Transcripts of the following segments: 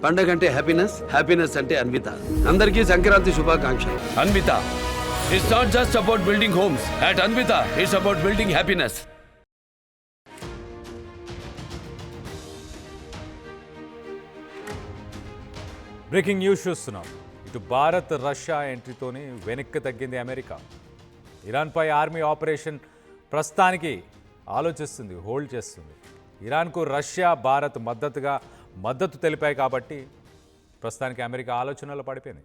పండగ అంటే happiness, happiness అంటే అన్విత. అందరికీ సంక్రాంతి శుభాకాంక్షలు. Anvita it's not just about building homes. At Anvita it's about building happiness. Breaking news చూస్తున్నాం. ఇటు భారత్ రష్యా ఎంట్రీతోని వెనక్కి తగ్గింది అమెరికా. ఇరాన్పై ఆర్మీ ఆపరేషన్ ప్రస్తుతానికి ఆలోచిస్తుంది, హోల్డ్ చేస్తుంది. ఇరాన్కు రష్యా, భారత్ మద్దతు తెలిపాయి కాబట్టి ప్రస్తుతానికి అమెరికా ఆలోచనలో పడిపోయింది.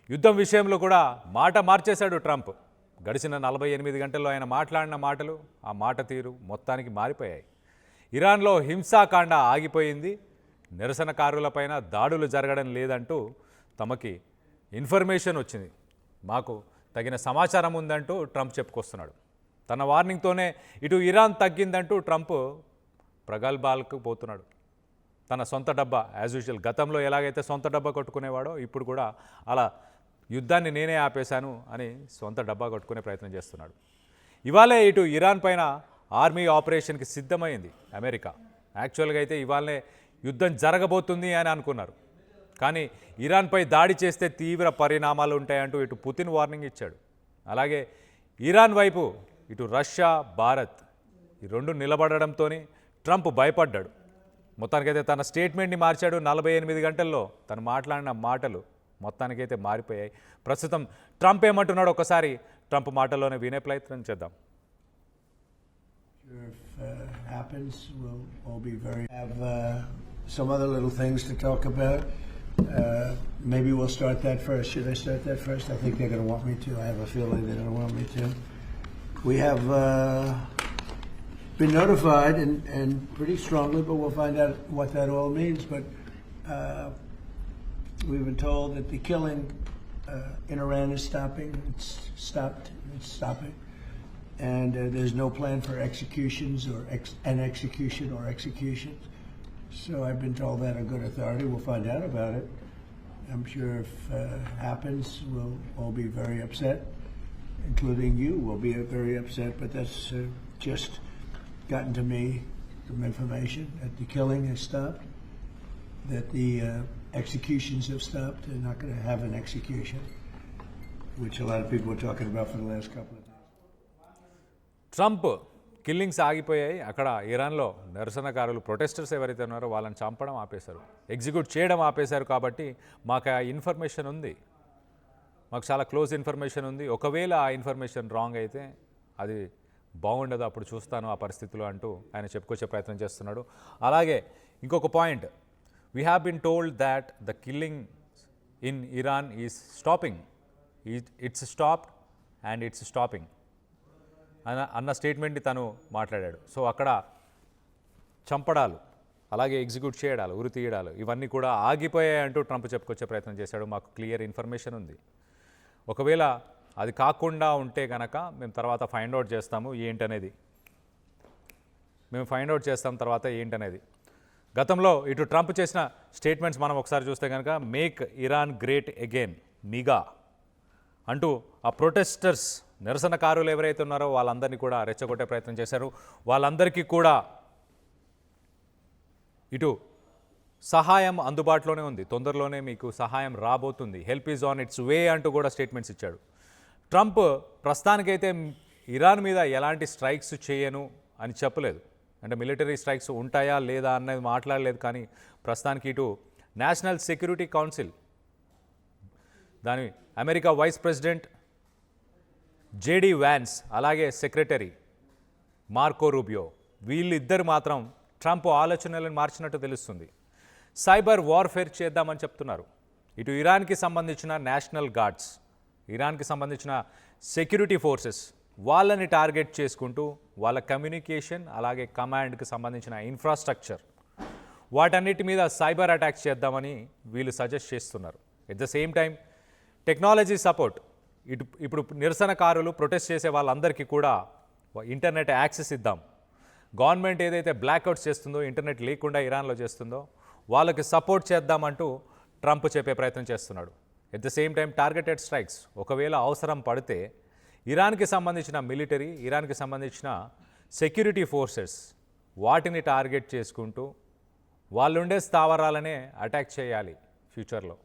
యుద్ధం విషయంలో కూడా మాట మార్చేశాడు ట్రంప్. గడిచిన 48 గంటల్లో ఆయన మాట్లాడిన మాటలు, ఆ మాట తీరు మొత్తానికి మారిపోయాయి. ఇరాన్లో హింసాకాండ ఆగిపోయింది, నిరసనకారులపైన దాడులు జరగడం లేదంటూ తమకి ఇన్ఫర్మేషన్ వచ్చింది, మాకు తగిన సమాచారం ఉందంటూ ట్రంప్ చెప్పుకొస్తున్నాడు. తన వార్నింగ్తోనే ఇటు ఇరాన్ తగ్గిందంటూ ట్రంప్ ప్రగల్భాలకు పోతున్నాడు. తన సొంత డబ్బా యాజ్ యూజువల్, గతంలో ఎలాగైతే సొంత డబ్బా కొట్టుకునేవాడో ఇప్పుడు కూడా అలా యుద్ధాన్ని నేనే ఆపేశాను అని సొంత డబ్బా కొట్టుకునే ప్రయత్నం చేస్తున్నాడు. ఇవాళే ఇటు ఇరాన్ పైన ఆర్మీ ఆపరేషన్కి సిద్ధమైంది అమెరికా. యాక్చువల్గా అయితే ఇవాళనే యుద్ధం జరగబోతుంది అని అనుకున్నారు. కానీ ఇరాన్పై దాడి చేస్తే తీవ్ర పరిణామాలు ఉంటాయంటూ ఇటు పుతిన్ వార్నింగ్ ఇచ్చాడు. అలాగే ఇరాన్ వైపు ఇటు రష్యా, భారత్ ఈ రెండు నిలబడడంతో ట్రంప్ భయపడ్డాడు. మొత్తానికైతే తన స్టేట్మెంట్ని మార్చాడు. 48 గంటల్లో తను మాట్లాడిన మాటలు మొత్తానికైతే మారిపోయాయి. ప్రస్తుతం ట్రంప్ ఏమంటున్నాడో ఒకసారి ట్రంప్ మాటల్లోనే వినే ప్రయత్నం చేద్దాం. Happens, we'll all be very have some other little things to talk about. Maybe we'll start that first. Should I start that first? I think they're going to want me to. I have a feeling they're going to want me to. We have been notified and pretty strongly, but we'll find out what that all means. But we've been told that the killing in Iran is stopping. It's stopped. It's stopping. And there's no plan for executions or an execution or executions. So I've been told that on good authority. We'll find out about it. I'm sure if it happens, we'll all be very upset, including you will be very upset. But that's just gotten to me some information that the killing has stopped, that the executions have stopped. They're not going to have an execution, which a lot of people were talking about for the last couple of days. Trump killings ఆగిపోయాయి. అక్కడ ఇరాన్లో నిరసనకారులు, protesters ఎవరైతే ఉన్నారో వాళ్ళని చంపడం ఆపేశారు, execute చేయడం ఆపేశారు. కాబట్టి మాకు ఆ ఇన్ఫర్మేషన్ ఉంది, మాకు చాలా క్లోజ్ ఇన్ఫర్మేషన్ ఉంది. ఒకవేళ ఆ ఇన్ఫర్మేషన్ రాంగ్ అయితే అది బాగుండదు, అప్పుడు చూస్తాను ఆ పరిస్థితులు అంటూ ఆయన చెప్పుకొచ్చే ప్రయత్నం చేస్తున్నాడు. అలాగే ఇంకొక point, we have been told that the killing in Iran is stopping, it's stopped and it's stopping అన్న స్టేట్మెంట్ని తను మాట్లాడాడు. సో అక్కడ చంపడాలు, అలాగే ఎగ్జిక్యూట్ చేయడాలు, ఉరి తీయడాలు ఇవన్నీ కూడా ఆగిపోయాయి అంటూ ట్రంప్ చెప్పుకొచ్చే ప్రయత్నం చేశాడు. మాకు క్లియర్ ఇన్ఫర్మేషన్ ఉంది, ఒకవేళ అది కాకుండా ఉంటే కనుక మేము తర్వాత ఫైండ్ అవుట్ చేస్తాము ఏంటనేది, తర్వాత ఏంటనేది. గతంలో ఇటు ట్రంప్ చేసిన స్టేట్మెంట్స్ మనం ఒకసారి చూస్తే కనుక, మేక్ ఇరాన్ గ్రేట్ అగైన్, నిగా అంటూ ఆ ప్రొటెస్టర్స్, నిరసనకారులు ఎవరైతే ఉన్నారో వాళ్ళందరినీ కూడా రెచ్చగొట్టే ప్రయత్నం చేశారు. వాళ్ళందరికీ కూడా ఇటు సహాయం అందుబాటులోనే ఉంది, తొందరలోనే మీకు సహాయం రాబోతుంది, హెల్ప్ ఈజ్ ఆన్ ఇట్స్ వే అంటూ కూడా స్టేట్మెంట్స్ ఇచ్చాడు. ట్రంప్ ప్రస్తుతానికైతే ఇరాన్ మీద ఎలాంటి స్ట్రైక్స్ చేయను అని చెప్పలేదు, అంటే మిలిటరీ స్ట్రైక్స్ ఉంటాయా లేదా అన్నది మాట్లాడలేదు. కానీ ప్రస్తుతానికి ఇటు నేషనల్ సెక్యూరిటీ కౌన్సిల్, దాని America vice president JD Vance, అలాగే సెక్రటరీ మార్కో రూబియో, వీళ్ళిద్దరు మాత్రం ట్రంప్ ఆలోచనలను మార్చినట్టు తెలుస్తుంది. సైబర్ వార్ఫేర్ చేద్దామని చెప్తున్నారు. ఇటు ఇరాన్కి సంబంధించిన నేషనల్ గార్డ్స్, ఇరాన్కి సంబంధించిన సెక్యూరిటీ ఫోర్సెస్, వాళ్ళని టార్గెట్ చేసుకుంటూ వాళ్ళ కమ్యూనికేషన్, అలాగే కమాండ్కి సంబంధించిన ఇన్ఫ్రాస్ట్రక్చర్, వాటన్నిటి మీద సైబర్ అటాక్స్ చేద్దామని వీళ్ళు సజెస్ట్ చేస్తున్నారు. At the same time technology support, ఇప్పుడు నిరసనకారులు, ప్రొటెస్ట్ చేసే వాళ్ళందరికీ కూడా ఇంటర్నెట్ యాక్సెస్ ఇద్దాం, గవర్నమెంట్ ఏదైతే బ్లాక్అవుట్స్ చేస్తుందో, ఇంటర్నెట్ లేకుండా ఇరాన్లో చేస్తుందో వాళ్ళకి సపోర్ట్ చేద్దామంటూ ట్రంప్ చెప్పే ప్రయత్నం చేస్తున్నాడు. At the same time targeted strikes, ఒకవేళ అవసరం పడితే ఇరాన్కి సంబంధించిన మిలిటరీ, ఇరాన్కి సంబంధించిన సెక్యూరిటీ ఫోర్సెస్, వాటిని టార్గెట్ చేసుకుంటూ వాళ్ళుండే స్థావరాలనే అటాక్ చేయాలి ఫ్యూచర్లో.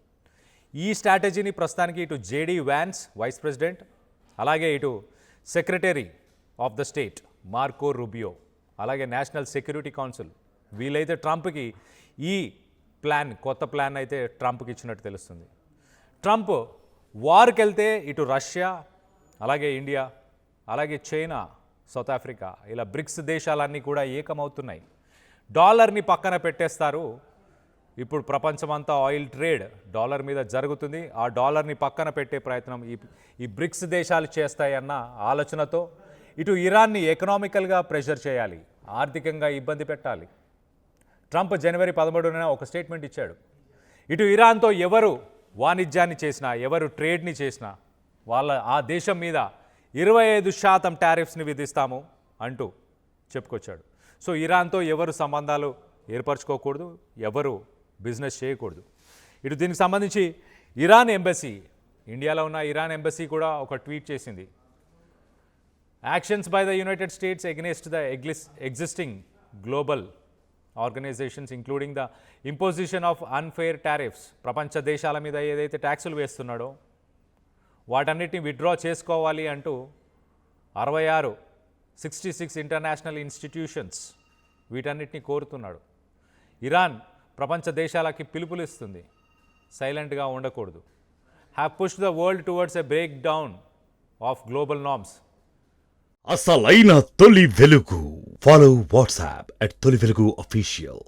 ఈ స్ట్రాటజీని ప్రస్తుతానికి ఇటు జేడీ వ్యాన్స్ వైస్ ప్రెసిడెంట్, అలాగే ఇటు secretary of the state Marco Rubio, అలాగే నేషనల్ సెక్యూరిటీ కౌన్సిల్ వీలైతే ట్రంప్కి ఈ కొత్త ప్లాన్ అయితే ట్రంప్కి ఇచ్చినట్టు తెలుస్తుంది. ట్రంప్ వార్కి వెళ్తే ఇటు రష్యా, అలాగే ఇండియా, అలాగే చైనా, సౌత్ ఆఫ్రికా ఇలా బ్రిక్స్ దేశాలన్నీ కూడా ఏకమవుతున్నాయి. డాలర్ని పక్కన పెట్టేస్తారు. ఇప్పుడు ప్రపంచమంతా ఆయిల్ ట్రేడ్ డాలర్ మీద జరుగుతుంది. ఆ డాలర్ని పక్కన పెట్టే ప్రయత్నం ఈ బ్రిక్స్ దేశాలు చేస్తాయన్న ఆలోచనతో ఇటు ఇరాన్ని ఎకనామికల్గా ప్రెషర్ చేయాలి, ఆర్థికంగా ఇబ్బంది పెట్టాలి. ట్రంప్ జనవరి 13న ఒక స్టేట్మెంట్ ఇచ్చాడు. ఇటు ఇరాన్తో ఎవరు వాణిజ్యాన్ని చేసినా, ఎవరు ట్రేడ్ని చేసినా ఆ దేశం మీద 25% టారిఫ్స్ని విధిస్తాము అంటూ చెప్పుకొచ్చాడు. సో ఇరాన్తో ఎవరు సంబంధాలు ఏర్పరచుకోకూడదు, ఎవరు బిజినెస్ చేయకూడదు. ఇటు దీనికి సంబంధించి ఇరాన్ ఎంబసీ, ఇండియాలో ఉన్న ఇరాన్ ఎంబసీ కూడా ఒక ట్వీట్ చేసింది. Actions by the United States against the existing global organisations including the imposition of unfair tariffs. ప్రపంచ దేశాల మీద ఏదైతే ట్యాక్సులు వేస్తున్నాడో వాటన్నిటిని విత్డ్రా చేసుకోవాలి అంటూ 66 ఇంటర్నేషనల్ ఇన్స్టిట్యూషన్స్ వీటన్నిటిని కోరుతున్నాడు. ఇరాన్ ప్రపంచ దేశాలకి పిలుపునిస్తుంది, సైలెంట్గా ఉండకూడదు. Have push the world towards a break down of global norms. అసలైన తొలి వెలుగు. ఫాలో వాట్సాప్ @తొలి వెలుగు official.